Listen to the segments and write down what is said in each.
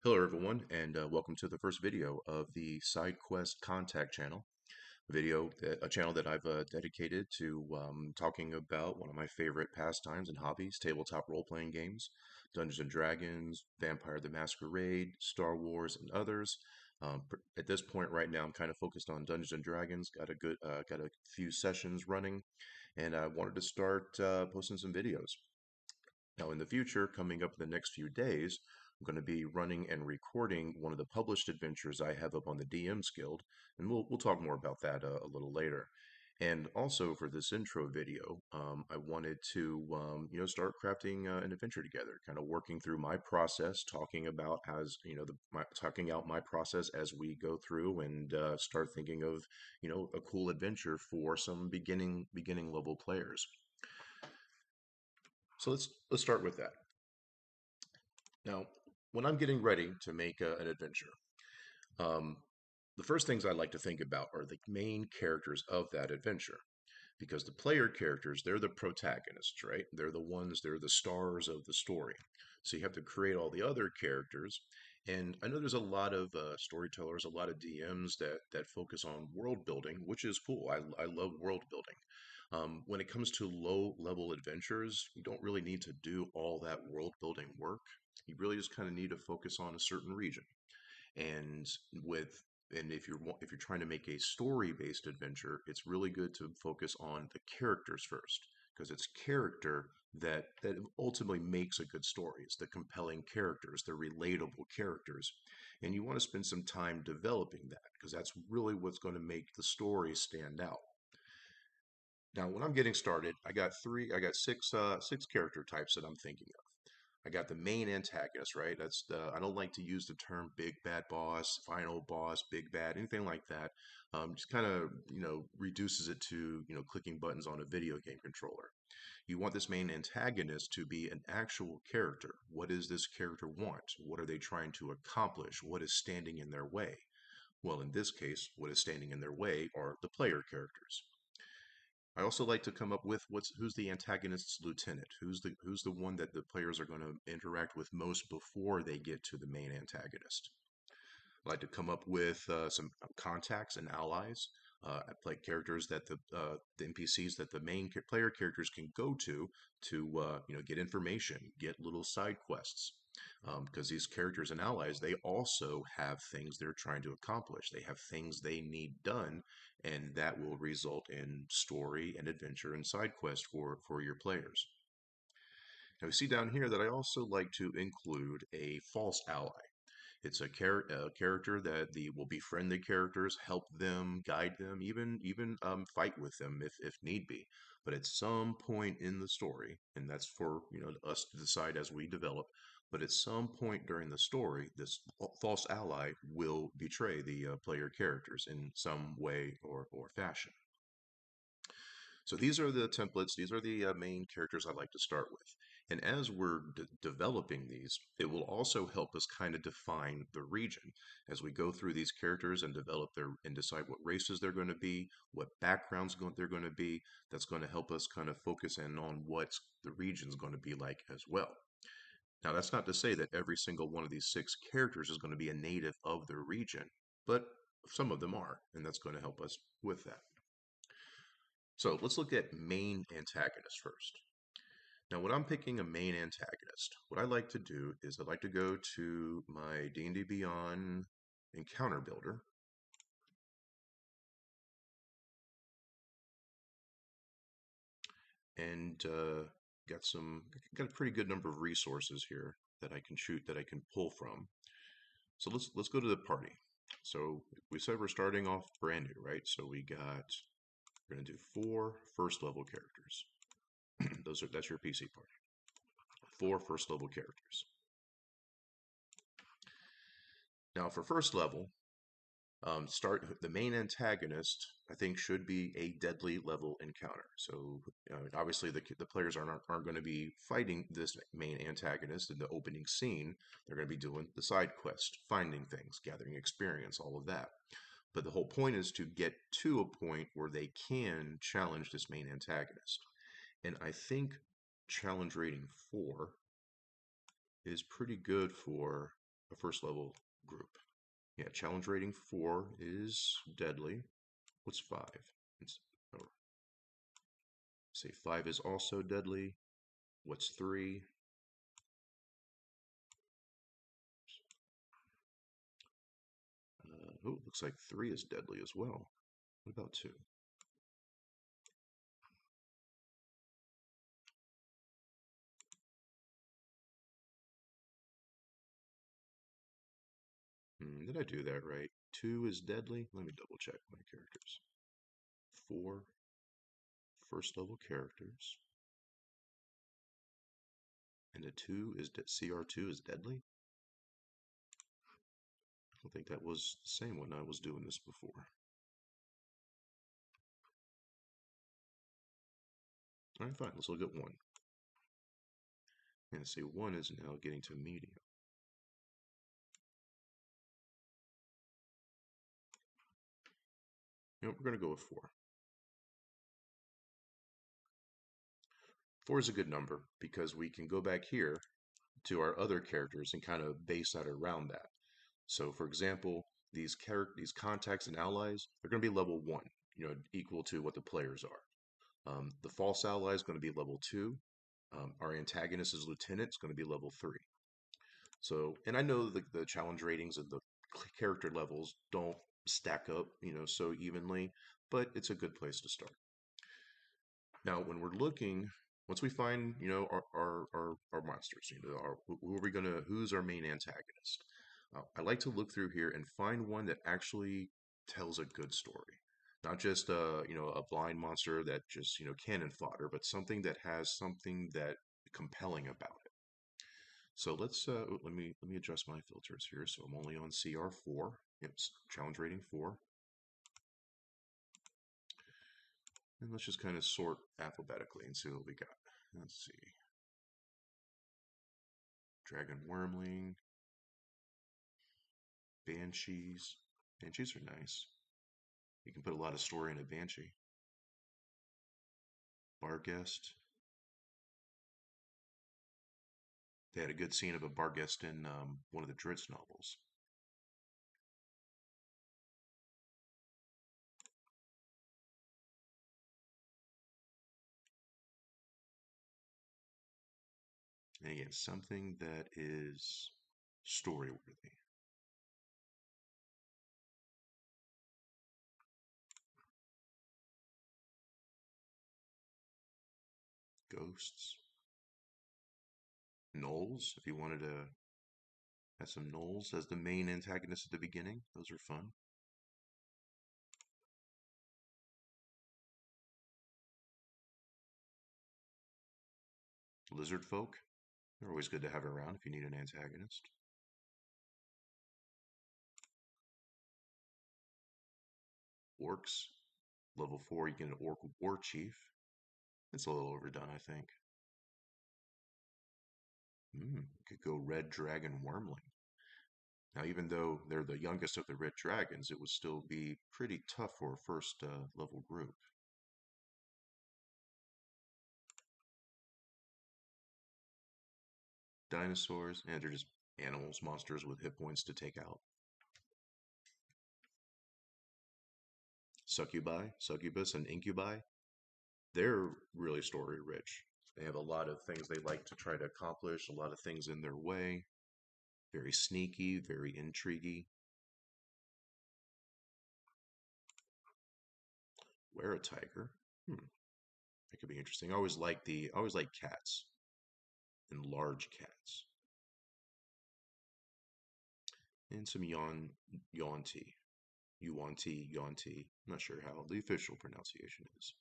Hello everyone, and welcome to the first video of the SideQuest Contact channel. A channel that I've dedicated to talking about one of my favorite pastimes and hobbies, tabletop role-playing games, Dungeons and Dragons, Vampire the Masquerade, Star Wars, and others. At this point right now, I'm kind of focused on Dungeons and Dragons. Got a few sessions running, and I wanted to start posting some videos. Now, in the future, coming up in the next few days, I'm going to be running and recording one of the published adventures I have up on the DM's Guild, and we'll talk more about that a little later. And also for this intro video, I wanted to start crafting an adventure together, kind of working through my process, talking about talking out my process as we go through and start thinking of a cool adventure for some beginning level players. So let's start with that. Now, when I'm getting ready to make an adventure, um, the first things I like to think about are the main characters of that adventure. Because the player characters, they're the protagonists, right? They're the stars of the story. So you have to create all the other characters. And I know there's a lot of storytellers, a lot of DMs that focus on world building, which is cool. I love world building. When it comes to low level adventures, you don't really need to do all that world building work. You really just kind of need to focus on a certain region. And with and if you're trying to make a story based adventure, it's really good to focus on the characters first, because it's character that ultimately makes a good story. It's the compelling characters, the relatable characters, and you want to spend some time developing that because that's really what's going to make the story stand out. Now, when I'm getting started, I got six character types that I'm thinking of. I got the main antagonist, right? I don't like to use the term big bad boss, final boss, big bad, anything like that. Just kind of, reduces it to, clicking buttons on a video game controller. You want this main antagonist to be an actual character. What does this character want? What are they trying to accomplish? What is standing in their way? Well, in this case, what is standing in their way are the player characters. I also like to come up with who's the antagonist's lieutenant, who's the one that the players are going to interact with most before they get to the main antagonist. I like to come up with some contacts and allies, like characters that the NPCs that the main player characters can go to get information, get little side quests. Because these characters and allies, they also have things they're trying to accomplish. They have things they need done, and that will result in story and adventure and side quest for your players. Now, we see down here that I also like to include a false ally. It's a character that the will befriend the characters, help them, guide them, even fight with them if need be. But at some point in the story, and that's for us to decide as we develop. But at some point during the story, this false ally will betray the player characters in some way or fashion. So these are the templates, these are the main characters I like to start with. And as we're developing these, it will also help us kind of define the region as we go through these characters and develop and decide what races they're going to be, what they're going to be. That's going to help us kind of focus in on what the region's going to be like as well. Now, that's not to say that every single one of these six characters is going to be a native of the region, but some of them are, and that's going to help us with that. So let's look at main antagonist first. Now, when I'm picking a main antagonist, what I like to do is I like to go to my D&D Beyond encounter builder. And got a pretty good number of resources here that I can pull from. So let's go to the party. So we said we're starting off brand new, right? So we're going to do 4 first level characters. That's your PC party. 4 first level characters. Now for first level, start the main antagonist. I think should be a deadly level encounter. So obviously the players aren't going to be fighting this main antagonist in the opening scene. They're going to be doing the side quest, finding things, gathering experience, all of that. But the whole point is to get to a point where they can challenge this main antagonist. And I think challenge rating 4 is pretty good for a first level group. Yeah, challenge rating 4 is deadly. What's 5? It's, oh, say 5 is also deadly. What's 3? Oh, looks like 3 is deadly as well. What about 2? Did I do that right? 2 is deadly? Let me double check my characters. 4 first level characters. And a 2 is CR2 is deadly? I don't think that was the same when I was doing this before. Alright, fine. Let's look at 1. And see, 1 is now getting to medium. You know, we're going to go with 4. 4 is a good number because we can go back here to our other characters and kind of base that around that. So, for example, these contacts and allies, they're going to be level 1, equal to what the players are. The false ally is going to be level 2. Our antagonist is lieutenant, is going to be level 3. So, and I know the challenge ratings and the character levels don't stack up, so evenly, but it's a good place to start. Now, when we're looking, once we find, our monsters, who's our main antagonist? I like to look through here and find one that actually tells a good story. Not just, a blind monster that just, cannon fodder, but something that has something that compelling about it. So let me adjust my filters here. So I'm only on CR4. Yep, challenge rating 4. And let's just kind of sort alphabetically and see what we got. Let's see. Dragon Wormling. Banshees. Banshees are nice. You can put a lot of story in a Banshee. Barghest. They had a good scene of a Barghest in one of the Drizzt novels. And again, something that is story worthy. Ghosts. Gnolls, if you wanted to have some Gnolls as the main antagonist at the beginning, those are fun. Lizard folk, they're always good to have around if you need an antagonist. Orcs, level 4, you get an Orc War Chief. It's a little overdone, I think. Could go Red Dragon Wormling. Now, even though they're the youngest of the Red Dragons, it would still be pretty tough for a first level group. Dinosaurs, and they're just animals, monsters with hit points to take out. Succubi, succubus, and incubi, they're really story rich. They have a lot of things they like to try to accomplish, a lot of things in their way. Very sneaky, very intriguey. Wear a tiger. That could be interesting. I always like cats and large cats. And some Yuan-ti. Yuan-ti, Yuan-ti. I'm not sure how the official pronunciation is.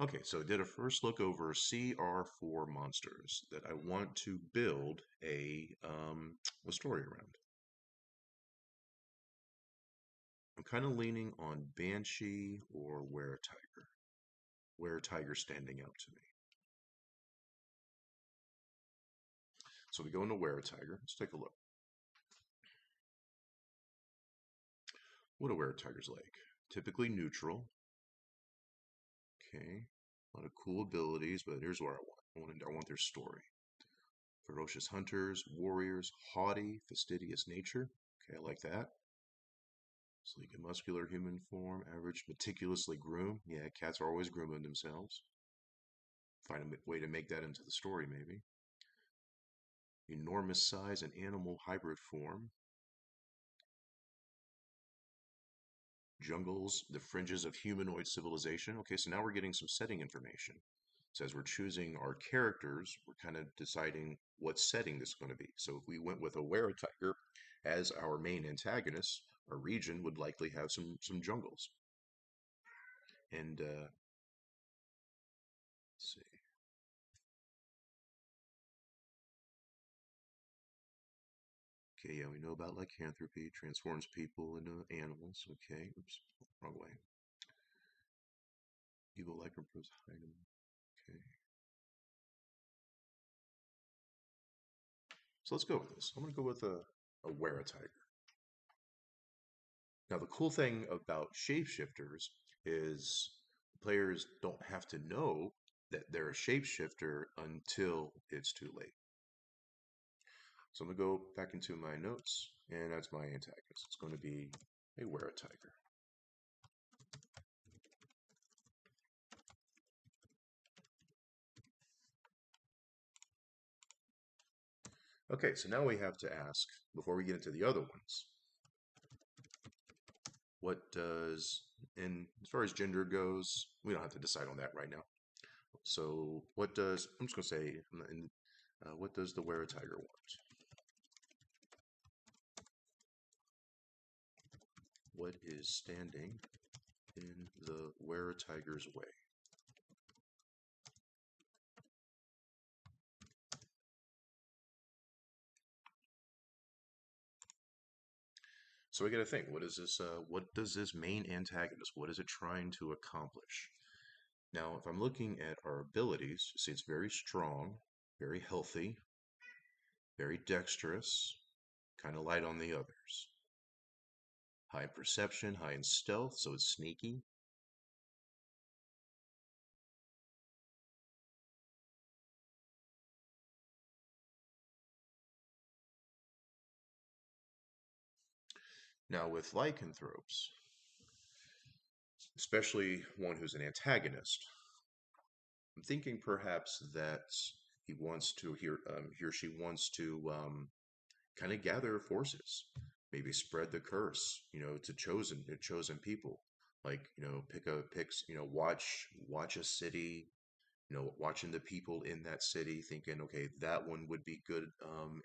Okay, so I did a first look over CR4 monsters that I want to build a story around. I'm kind of leaning on Banshee or Were-Tiger. Were-Tiger standing out to me. So we go into Were-Tiger. Let's take a look. What are Were-Tigers like? Typically neutral. Okay. A lot of cool abilities, but here's what I want. I want their story. Ferocious hunters, warriors, haughty, fastidious nature. Okay, I like that. Sleek and muscular human form, average, meticulously groomed. Yeah, cats are always grooming themselves. Find a way to make that into the story, maybe. Enormous size and animal hybrid form. Jungles, the fringes of humanoid civilization. Okay, so now we're getting some setting information. So as we're choosing our characters, we're kind of deciding what setting this is going to be. So if we went with a Were-Tiger as our main antagonist, our region would likely have some jungles. And let's see. Okay, yeah, we know about lycanthropy, transforms people into animals. Okay, oops, wrong way. Evil lycanthropes hide them. Okay, so let's go with this. I'm gonna go with a Were-Tiger. Now, the cool thing about shapeshifters is players don't have to know that they're a shapeshifter until it's too late. So I'm going to go back into my notes, and that's my antagonist. It's going to be a Were-Tiger. Okay, so now we have to ask, before we get into the other ones, what does, and as far as gender goes, we don't have to decide on that right now. So what does, I'm just going to say, what does the Were-Tiger want? What is standing in the Were-Tiger's way? So we got to think, what is this? What does this main antagonist? What is it trying to accomplish? Now, if I'm looking at our abilities, see it's very strong, very healthy, very dexterous, kind of light on the others. High in perception, high in stealth, so it's sneaky. Now, with lycanthropes, especially one who's an antagonist, I'm thinking perhaps that he or she wants to kind of gather forces, maybe spread the curse, to chosen people. Like, watch a city, watching the people in that city, thinking, okay, that one would be good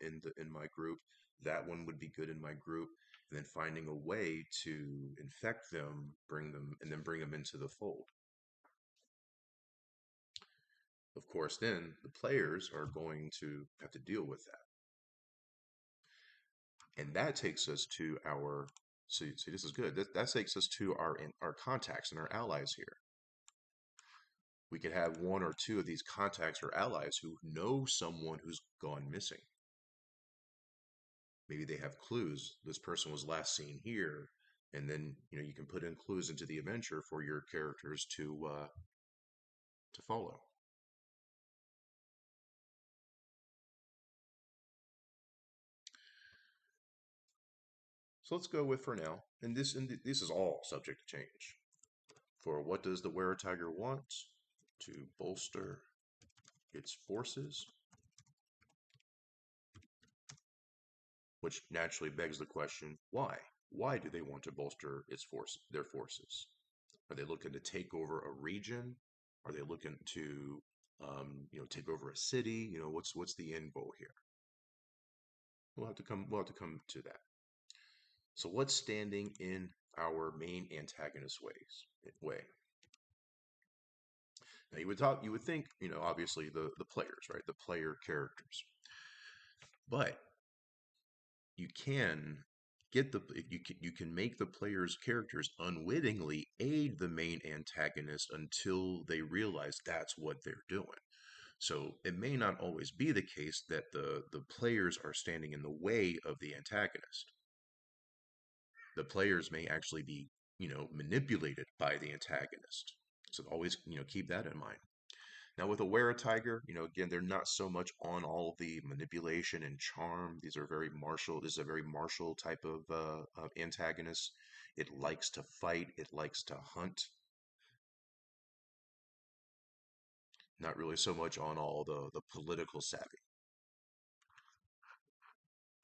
in my group, that one would be good in my group, and then finding a way to infect them, bring them, and then bring them into the fold. Of course, then the players are going to have to deal with that. And that takes us to our, see, this is good. That takes us to our contacts and our allies here. We could have one or two of these contacts or allies who know someone who's gone missing. Maybe they have clues. This person was last seen here, and then you can put in clues into the adventure for your characters to follow. So let's go with for now, and this is all subject to change. For what does the Were-Tiger want? To bolster its forces, which naturally begs the question, why? Why do they want to bolster their forces? Are they looking to take over a region? Are they looking to, take over a city? What's the end goal here? We'll have to come to that. So what's standing in our main antagonist way? Now you would think, obviously the players, right? The player characters. But you can you can make the player's characters unwittingly aid the main antagonist until they realize that's what they're doing. So it may not always be the case that the players are standing in the way of the antagonist. The players may actually be, manipulated by the antagonist. So always, keep that in mind. Now with Aware Tiger, again, they're not so much on all of the manipulation and charm. These are very martial. This is a very martial type of antagonist. It likes to fight. It likes to hunt. Not really so much on all the political savvy.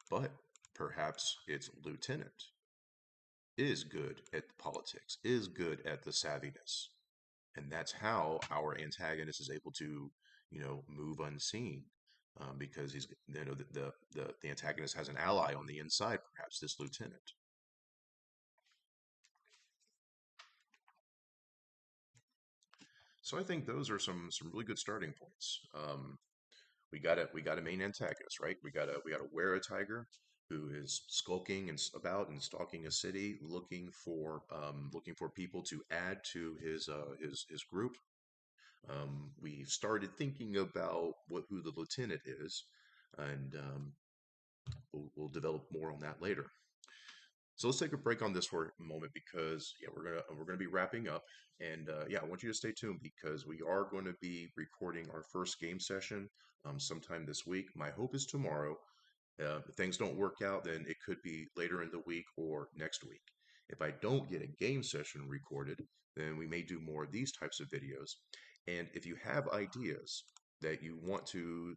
But perhaps its lieutenant is good at politics, is good at the savviness. And that's how our antagonist is able to, move unseen. Because he's, the antagonist has an ally on the inside, perhaps this lieutenant. So I think those are some really good starting points. We got a main antagonist, right? We got a Were Tiger who is skulking and about and stalking a city, looking for people to add to his group. We've started thinking about who the lieutenant is, and we'll develop more on that later. So let's take a break on this for a moment because yeah, we're gonna be wrapping up, and yeah, I want you to stay tuned because we are going to be recording our first game session sometime this week. My hope is tomorrow. If things don't work out, then it could be later in the week or next week. If I don't get a game session recorded, then we may do more of these types of videos. And if you have ideas that you want to,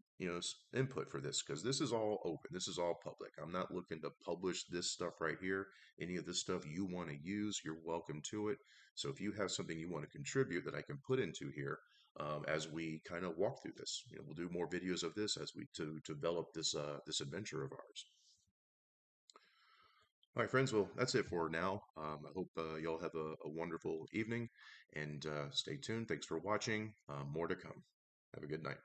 input for this, because this is all open, this is all public. I'm not looking to publish this stuff right here. Any of this stuff you want to use, you're welcome to it. So if you have something you want to contribute that I can put into here, as we kind of walk through this. We'll do more videos of this as we to develop this adventure of ours. All right, friends. Well, that's it for now. I hope y'all have a wonderful evening and stay tuned. Thanks for watching. More to come. Have a good night.